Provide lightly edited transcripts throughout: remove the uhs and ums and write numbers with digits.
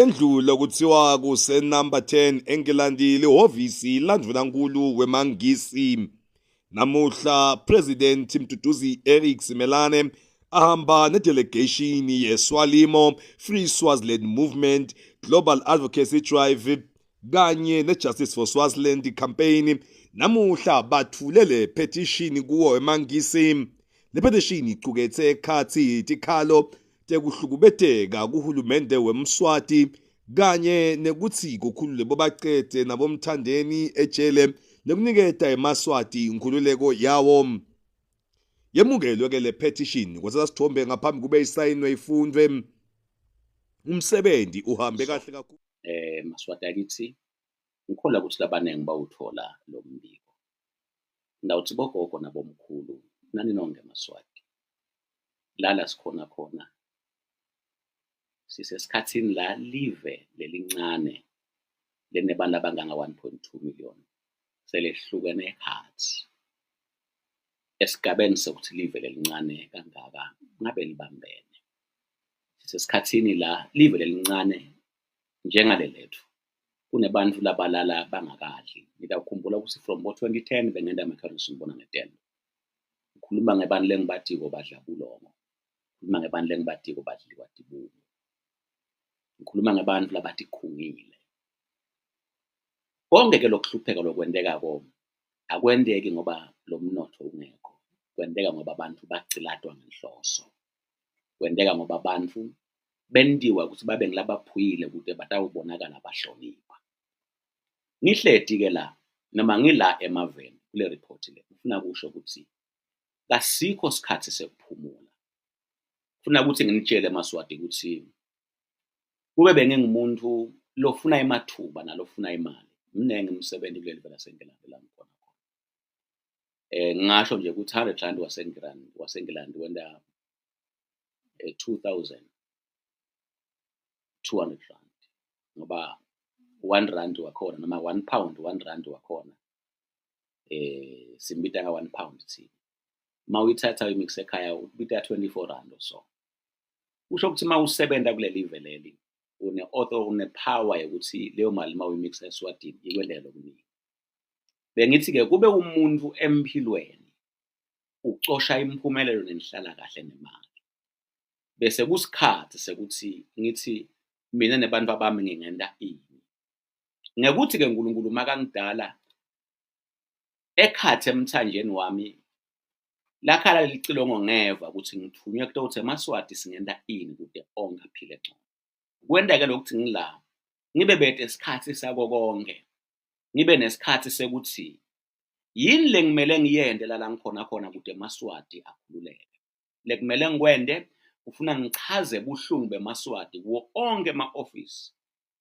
Endlule kuthiwa kuse number 10 engilandile ihhovisi landvulankulu weMangisi. Namuhla President Mduduzi Eric Simelane ahamba nedelegation yeSwalimo Free Swaziland Movement Global Advocacy Drive kanye neJustice for Swaziland campaign. Namuhla bathulele petition kuwo eMangisi. Le petition iqukethe ekhathi tikhalo tekuhlukubeteka kuhulumende weMswati kanye nekuthi kukhulule bobaqede nabomthandeni ejele nekuniketa eMaswati inkhululeko yawo. Yemukelwe ke le petition kwase sithombe ngaphambi kube isayinwe ifundwe. Umsebenzi uhambe kahle kakhulu. Maswati akithi ngikholwa ukuthi labanenge bawuthola lo mbiko. Ndawuthi bogogo nabomkhulu nani nonke Maswati. Lala sikhona khona. Sisesikhathini la live lelincane lenebantu abanganga 1.2 million selehlukene ekhathi esigabeni sokuthi live lelincane kangaka ngabe libambene. Sisesikhathini la live lelincane njengalellethu kunebantu labalala bangakadli. Ngiyakhumbula ukuthi from 2010 bengenda eMakhariso ngibona nge10. Ngikhuluma ngebantu lengibatiko badla bulongo. Ngikhuluma ngebantu lengibatiko badliwa tibuko. Ngikhuluma ngabantu labathi khungile. Konke ke lokuhlupheka lokwendeka konke akwendeki ngoba lo mnotho ungekho. Kwendeka ngoba abantu baciladwa ngenhloso. Kwendeka ngoba abantu bendiwa ukuthi babe ngilabaphuyile ukuthi batawubonakala abahlonipha. Ngihleti ke la noma ngila emaveni kule report le ufuna kusho ukuthi kasikho sikhathi sekuphumula. Ufuna ukuthi nginitshele Maswati ukuthi kube bengingumuntu lofuna emathuba nalofuna imali. Mnenge umsebenzi kuleli vela seNgilandi la ngikhona khona. Ngisho nje ukuthi 100 rand waseNgilandi wenda 2200 rand. Ngoba 1 rand wakhona noma 1 pound 1 rand wakhona. Simbita ka 1 pound thina. Mawuyithatha uyimix ekhaya ubita 24 rand or so. Usho ukuthi mawusebenza kuleli veleli une power yokuthi leyo mali mawuyimix eSwatini ikwelelo kuningi. Bengithi ke kube umuntu empilweni ucosha impumelelo nenihlala kahle nemali. Bese kusikhathi sekuthi ngithi mina nebantu abami ngingenda ini. Ngekuthi ke uNkulunkulu makangidala ekhathi emthanjeni wami lakhala licilongo ngeva ukuthi ngithunywe kuthi eMaswati singenda ini kude ongaphile ngcono. Kwendeke lokuthi ngila ngibe bede isikhathi sako konke. Ngibe nesikhathi sekuthi yini lengimele ngiyende la ngikhona khona kude eMaswati akhululeke. Lekumele ngikwende ufuna ngichaze buhlungu beMaswati kuwo onke ema-office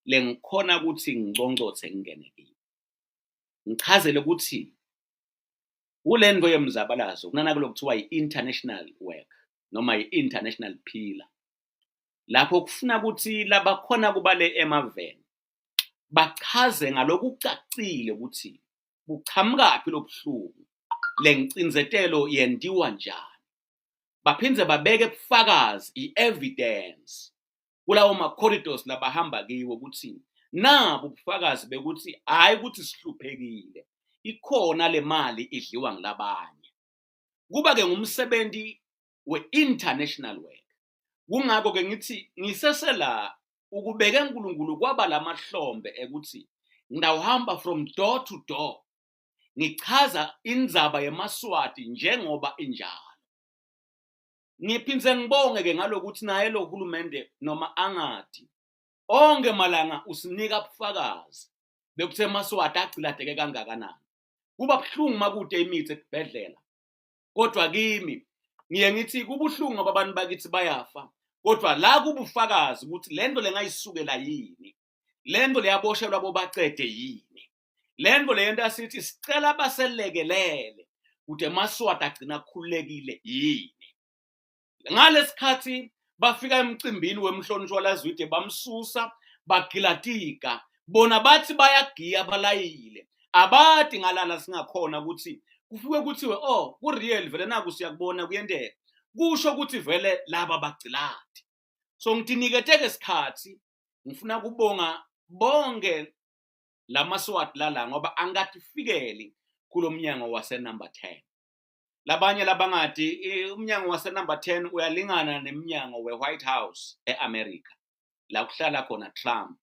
lengikhona ukuthi ngicongcothe ngingene kimi. Ngichazele ukuthi kulento yemzabalazo kunana kulokuthiwa i-international work noma i-international pillar. Lapho kufuna ukuthi labakhona kubale emaveni bachaze ngalokucacile ukuthi buqhamukapi lobuhlungu lengcinzetelo yendiwa njani. Baphindze babeke ubufakazi i-evidence kulawo ma-corridors labahamba kiwo ukuthi nabo ubufakazi bekuthi hayi ukuthi sihluphekile ikhona le mali idliwa ngilabanye. Kuba ke ngumsebenzi we-international work. Kungakho ke ngithi ngisesela ukubeka uNkulunkulu kwaba lamahlombe ekuthi ngidawuhamba from door to door ngichaza indzaba yeMaswati njengoba injalo. Ngiphindze ngibonge ke ngalokuthi naye lo hulumende noma angathi onke malanga usinika ubufakazi bekuthi eMaswati aciladeke kangakanani. Kuba buhlungu makude imithi ekubhedlela. Kodwa kimi ngiye ngithi kubuhlungu abantu bakithi bayafa. Kodwa la kubufakazi ukuthi lento lengayisukela yini. Lento leyaboshelwa bobaqede yini. Lento lento asithi sicela baselekelele ukuthi eMaswati agcina khulekile yini. Ngalesikhathi bafika emcimbini wemhlonishwa lazwide bamsusa bagilatika bona bathi bayagiya balayile. Abadi ngalala singakhona ukuthi kufike kuthiwe ku real vele naku siyakubona kuyendeka. Kusho ukuthi vele laba bagcilati. So ngidiniketeke isikhathi ngifuna kubonga bonke lamaswati lala ngoba angatifikeli kulomnyango wase number 10. Labanye labangati umnyango wase number 10 uyalingana neminyango we-White House eAmerica la kuhlala khona Trump.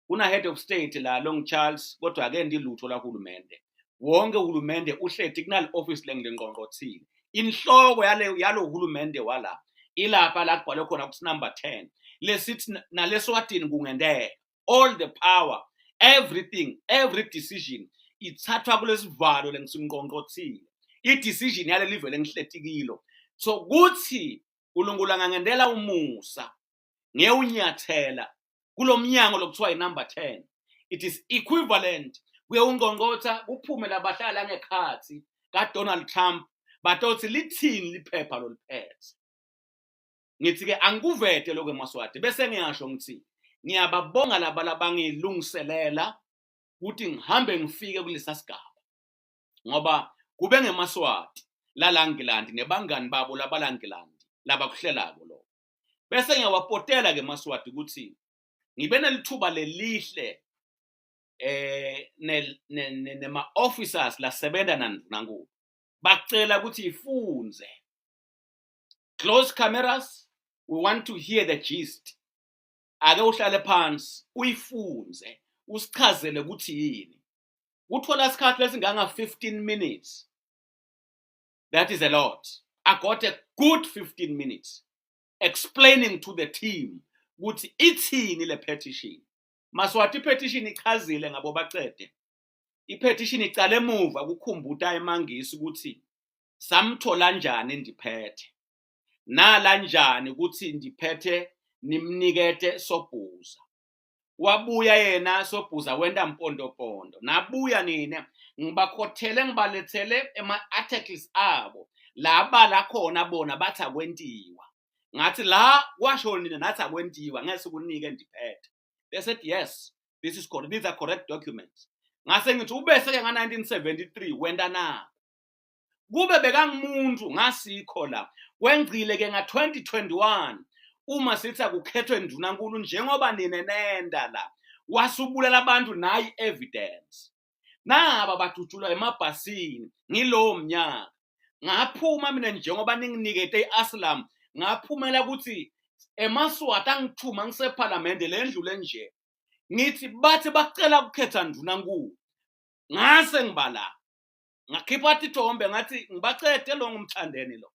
Kuna head of state la Long Charles kodwa ake ndilutho la hulumende. Wonke uhulumende uhleti kunal office lengqongqothile. Inhloko yalo hulumende wala ilapha la kubhalwe khona ku number 10. Lesithi naleswatini kungendeka. All the power, everything, every decision ithathwa kulesivalo lengisingqongqothile. I-decision yale live lengihletikilo. So kuthi uNkulunkulu angangendela umusa ngeyunyathela kulomnyango lokuthiwa number 10. It is equivalent kuyongqongqotha kuphume labahlala ngekhathi kaDonald Trump batothi lithini liphepha loliphethe. Ngithi ke angikuvete lokho emaswati bese ngiyasho ngithi ngiyababonga laba labangilungiselela ukuthi ngihambe ngifike kulesa sigaba ngoba kube ngemaswati la Ngilandi nebangani babo labala Ngilandi laba kuhlelako lo. Bese ngiyawapotela ke maswati ukuthi ngibe nelithuba lelihle nema officers la sebenza nangu bacela ukuthi ifunze. Close cameras, we want to hear the gist. Ake uhlale phansi uyifunze usichazele ukuthi yini. Uthola isikhathi lesinganga 15 minutes. That is a lot. I got a good 15 minutes explaining to the team ukuthi ithini le petition. Maswati petition ichazile ngabo baqede. I-petition icala emuva kukhumbuta eMangisi ukuthi samthola njani ndiphethe. Nala njani ukuthi ndiphethe nimnikete Sobhuza. Wabuya yena Sobhuza wenda mpondopondo. Nabuya nina ngibakhothele ngibalethele ema-articles abo. Laba la khona bona bathi akwentiwa. Ngathi la kwasho nina nathi akwentiwa ngeke sikunike ndiphethe. They said yes, this is correct. These are correct documents. Ngase ngithi ubese ke nga1973 wenda na. Kube bekangumuntu ngasikho la. Wengcile ke nga2021 uma sithi akukhethwe ndunankulu njengoba nina nenda la. Wasubulela abantu nayi evidence. Naba badutshulwa emabhasini ngilo mnyaka. Ngaphuma mina njengoba ninginikete iAslam ngaphumela ukuthi emaswati angithuma ngiseParliament lendlule nje. Ngithi bathi bacela ukukhetha ndunankulu. Ngase ngibala. Ngakhipha ithombe ngathi ngibacede lo ngumthandeni lo.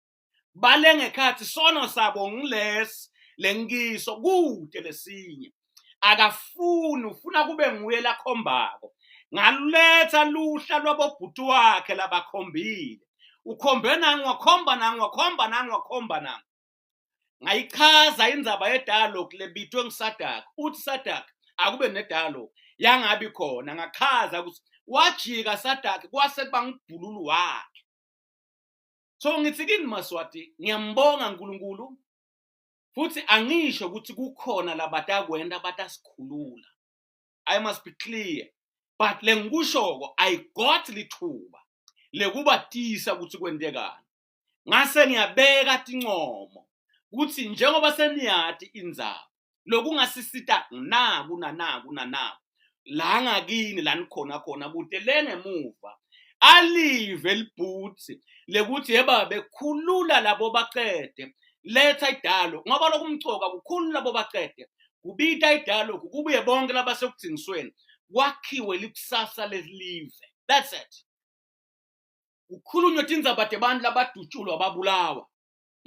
Bale ngekhathi sono sabo ngilesi lengiso kude lesinye. Akafuni ufuna kube nguye la khombako. Ngaletha luhla lwabobhuti wakhe labakhombile. Ukhombe nangu wakhomba nangu wakhomba nangu wakhomba nangu. Ngayichaza indzaba ye-dialogue lebitwe ngiSadak. Uthi Sadak akube ne-dialogue yangabi khona ngachaza ukuthi wajika Sadak kwase bangibhululu wakhe. So ngithi kini maswati ngiyambonga uNkulunkulu futhi angisho ukuthi kukhona labatakwenda batasikhulula. I must be clear. But lengikushoko I got lithuba lekubatisa ukuthi kwentekani. Ngase ngiyabeka tincomo ukuthi njengoba seniyati indzaba lokungasisita naku la ngakini la nikhona khona kude lengemuva alive elibhutsi lekuthi yeba bekhulula labo baqede letha idalo ngoba lokumcoka kukhulula labo baqede kubita idalo kubuye bonke labasekuthingisweni kwakhiwe likusasa lesilive. That's it. Ukhulunywa tindzaba tebantu labadutshulwa ababulawa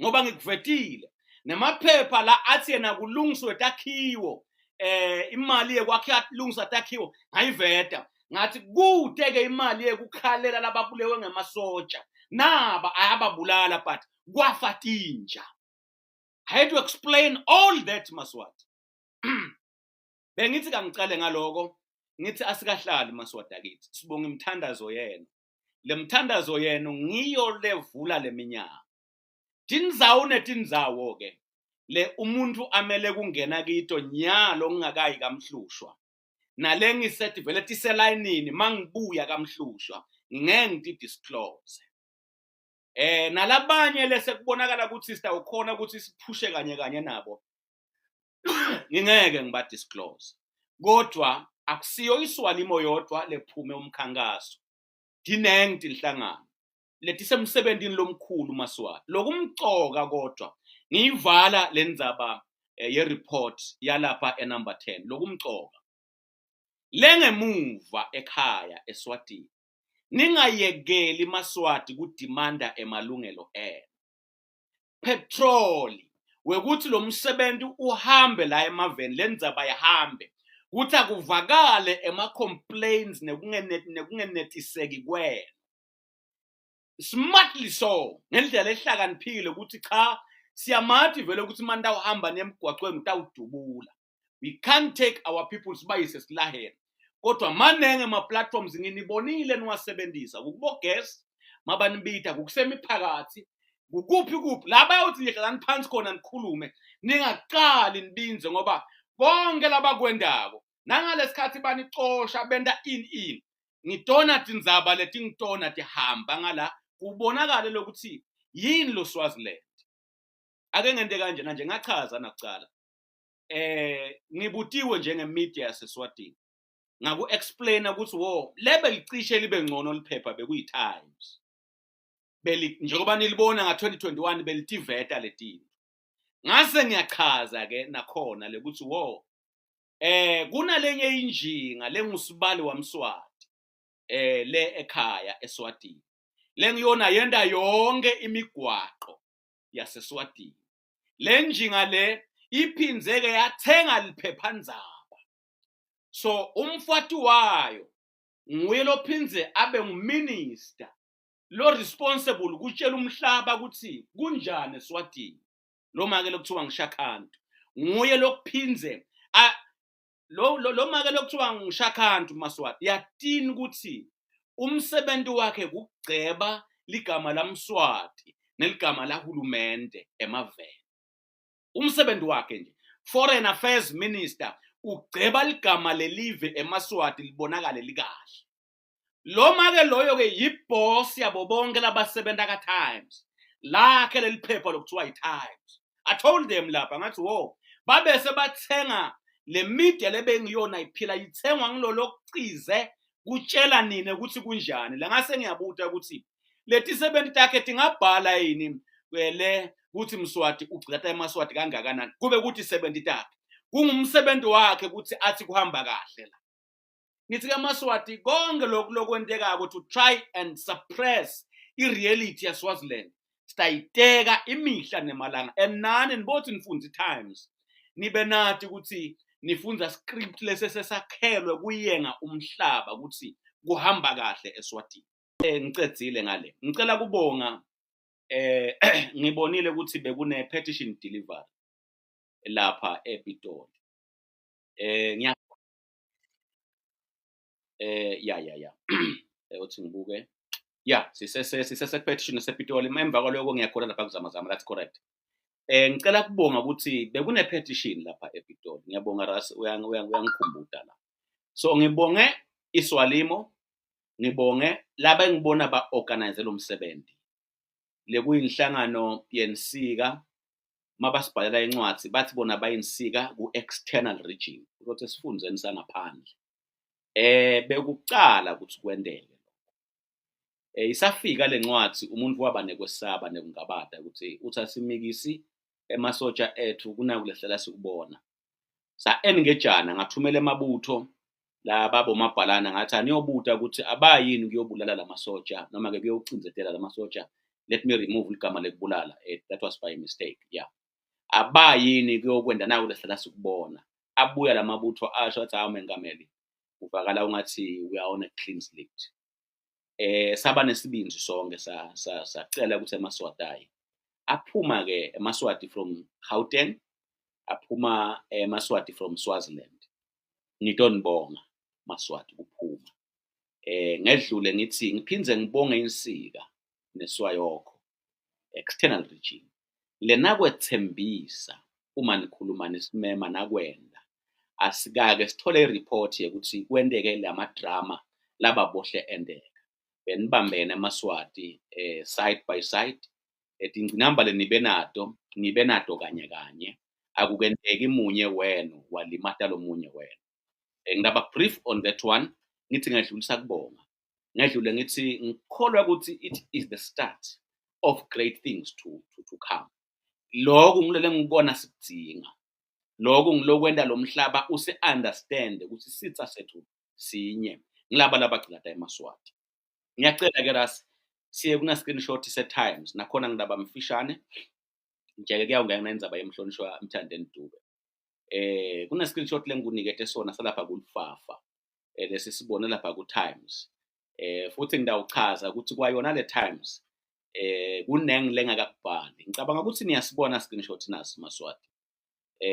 ngoba ngikuvetile nemaphepha la athi yena kulungiswe takhiwo imali yekwakha kulungisa takhiwo ngayiveta ngathi kude ke imali yekukhalela lababulewe ngemasotsha naba ayababulala but kwafa tinja. I had to explain all that maswati. Bengithi kangicale ngaloko ngithi asikahlali maswati akithi sibonga imthandazo yena. Le mthandazo yena ngiyo levula leminyaka. Tindzawo netindzawo ke le umuntu amele kungena kito nyalo ngingakayi kamhlushwa. Nale ngisethi vele tiselayinini mangibuya kamhlushwa ngeke ngithi disclose. Nalabanye lese kubonakala ukuthi sister ukhona ukuthi siphushe kanye nabo. ngingeke ngiba disclose kodwa akusiyo iswalimo yodwa lephume umkhankaso dineng inhlangano lethi semsebenzini lomkhulu Maswati lokumcoka kodwa ngiyivala lendzaba ye report yalapha enumber 10 lokumcoka lengemuva ekhaya eSwatini ningayekeli Maswati kudimanda emalungelo enu petrol wekuthi lo msebenzi uhambe la emaveni lendzaba yahambe kuthi akuvakale ema complaints nekungenetiseki kwena smartly so ngendlela ehlakaniphile ukuthi cha siyamathi vele ukuthi manje uhamba nemgwaqweni utawudubula we can't take our people sibayise silahela kodwa manenge ama platforms nginibonile niwasebenzisa ukubo guest mabanibita kukusemiphakathi kuphi laba uthi ngihlala phansi khona nikhulume ningaqali nibinze ngoba bonke labakwendako nangalesikhathi banicosha benda in ngitona tindzaba leti ngitona tihamba ngala kubonakala lokuthi yini lo Swaziland ake ngente kanje nje ngachaza nakucala ngibutiwe njenge media yaseSwatini ngaku explain ukuthi wo lebe licishe libe ngcono liphepha bekuyi Times njengoba nilibona nga2021 belitiveta letini ngase ngiyachaza ke nakhona lekuthi wo kunalenye injinga lengusibali wamswati le ekhaya eSwatini lengiyona yenda yonke imigwaqo yaseSwatini le njinga le iphinzeke yathenga liphephandzaba so umfati wayo nguye lophinze abe nguminister lo responsible ukutshela umhlaba ukuthi kunjani eSwatini lo make lokuthiwa ngishakhantu nguye lokuphinze lo make lokuthiwa ngishakhantu Maswati yatini ukuthi umsebenzi wakhe kugceba ligama laMswati neligama lahulumende emaveni umsebenzi wakhe nje foreign affairs minister ugceba ligama lelive eMaswati libonakale likahle lo make loyo ke yiboss yabo bonke labasebenza ka Times lakhe leliphepha lokuthiwa iTimes I told them lapha ngathi wo babe sebathenga le media lebengiyona iphila ithengwa ngilolo kucize kutshela nini ukuthi kunjani la ngase ngiyabuta ukuthi leti 70 takhe tingabhala yini le ukuthi Mswati ugcata eMaswati kangakanani kube kuthi 70 takhe kungumsebenzi wakhe ukuthi athi kuhamba kahle la ngithi ke Maswati konke lokwenteka to try and suppress ireality yaSwaziland sitayiteka imihla nemalanga enani nibothi nifunza iTimes nibe nathi ukuthi nifunza script lesesakhelwe kuyenga umhlaba ukuthi kuhamba kahle eSwatini ngicedzile ngale ngicela kubonga ngibonile ukuthi bekune petition delivery lapha ePitoli ya uthi ngibuke sisese petition esePitoli emva kwaloko ngiyakhona lapha kuzamazama that's correct ngicela kubonga ukuthi bekune petition lapha ePitoli ngiyabonga Ras uyangikhumbuza la so ngibonge iswalimo ngibonge laba engibona ba organize lo msebenzi lekuyinhlangano yensika mabasibhalela incwadi bathi bona bayinsika ku external region ukuthi sifundeni sangaphandle bekucala ukuthi kwendeke isafika lencwadi umuntu waba nekwesaba nekungabada ukuthi uthasimikisi emasotsha ethu kunakulehlela sikubona sa engejana ngathumela emabutho la babo mabhalana ngathi aniyobuta ukuthi abayini kuyobulala lamasotsha noma ke kuyocinzetela lamasotsha let me remove igama lekubulala that was by mistake abayini kuyokwenda nayo lehlela sikubona abuya lamabutho asho athi hawu mengameli uvakala ungathi we are on a clean slate saba nesibinzi sonke sacela ukuthi eMaswati aphuma ke eMaswati from Gauteng aphuma eMaswati from Swaziland ngidonibonga Maswati kuphuma ngedlule ngithi ngiphinze ngibonge insika neswayokho external region lena kwethembisa uma nikhuluma nesimema nakwenda asikake sithole report ukuthi kwendeke lamadrama lababohle endeka benibambene eMaswati side by side etingcinamba lenibenato kanye akukenteki munye wenu walimata lomunye wenu. Ngidaba brief on that one, ngithi ngedlulisa kubonga. Ngedlule ngithi ngikholwa ukuthi it is the start of great things to come. Lokho ngilele ngikona sikudinga. Lokho ngilokwenda lo mhlaba use understand ukuthi sitsa sethu sinye. Ngilaba labagcina eMaswati. Ngiyacela ke ras siye kuna screenshot se-Times nakhona ngidaba mfishane. Nje ke kuyawungena indzaba yemhlonishwa Mthandeni Dube. Kuna screenshot lengunikete sona salapha kuLfafa. Lesi sibone lapha ku-Times. Futhi ngidawuchaza ukuthi kwayona le Times kunengilengakakubhali. Ngicabanga ukuthi niyasibona screenshot naso Maswati.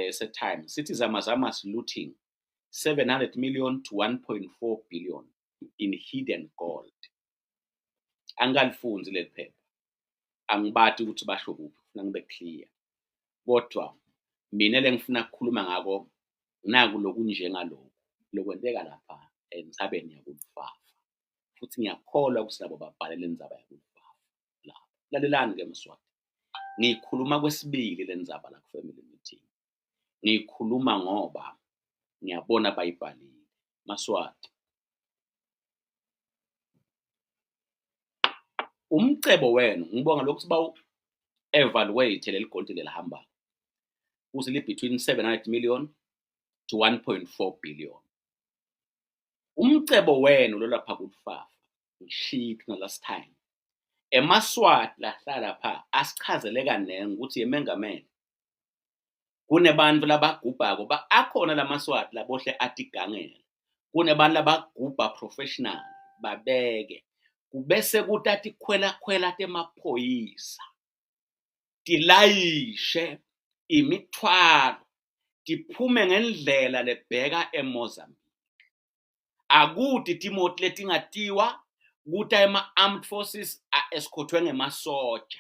Se-Times sithi Zamazamas looting 700 million to 1.4 billion in hidden gold. Angalifunzi leli phepha. Angibati ukuthi basho kuphi, ufuna ngibe clear. Kodwa mina lengifuna ukukhuluma ngako naku lokunjengalokho lokwenteka lapha entsabeni yakuLfafa. Futhi ngiyakholwa ukuthi labo babhalela indzaba yakuLfafa lapha. Lalelani ke Maswati. Ngikhuluma kwesibili lendzaba la ku-family meeting. Ngikhuluma ngoba ngiyabona bayibhalile. Maswati. Umcebo wenu ngibonga lokhu bawu evaluate leli gold lelihamba. Usili between 700 million to 1.4 billion. Umcebo wenu lo lapha kuLfafa ngishito last time. EMaswati lahlala pha asichazele kanene ukuthi yemengameli kunebantu labagubhako akhona laMaswati labohle atigangela. Kunebantu labagubha professional babeke. Kubese kutati khwela temaphoyisa. Tilayishe imithwalo. Tiphume ngendlela lebheka eMozambique. Akuti timoti letingatiwa kuta ema-armed forces escortwe ngemasoja.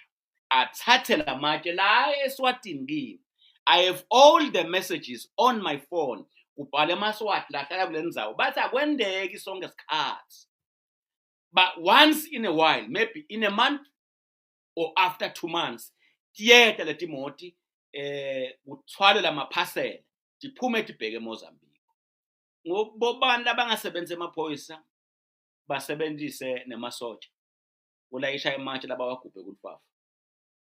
Athathe la matshe la eSwatini kimi. I have all the messages on my phone. Kubhale eMaswati lahlala kule ndzawo. Bathi akwendeki sonke isikhathi. But once in a while, maybe in a month or after 2 months, tiyeta le timoti uthwale la maphasela tiphume tibheke eMozambique. Ngobani labangasebenza emaphoyisa basebenzise nemasoja. Ulayisha imatshe labawagubhe kuLfafa.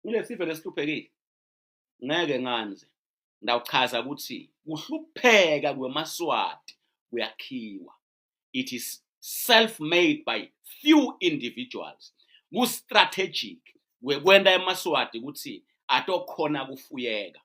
Kulesive lesihluphekile. Ngeke nganze ndawuchaza ukuthi kuhlupheka kweMaswati kuyakhiwa. It is self-made by few individuals. Ku strategic wekwenda eMaswati ukuthi atokhona kufuyeka.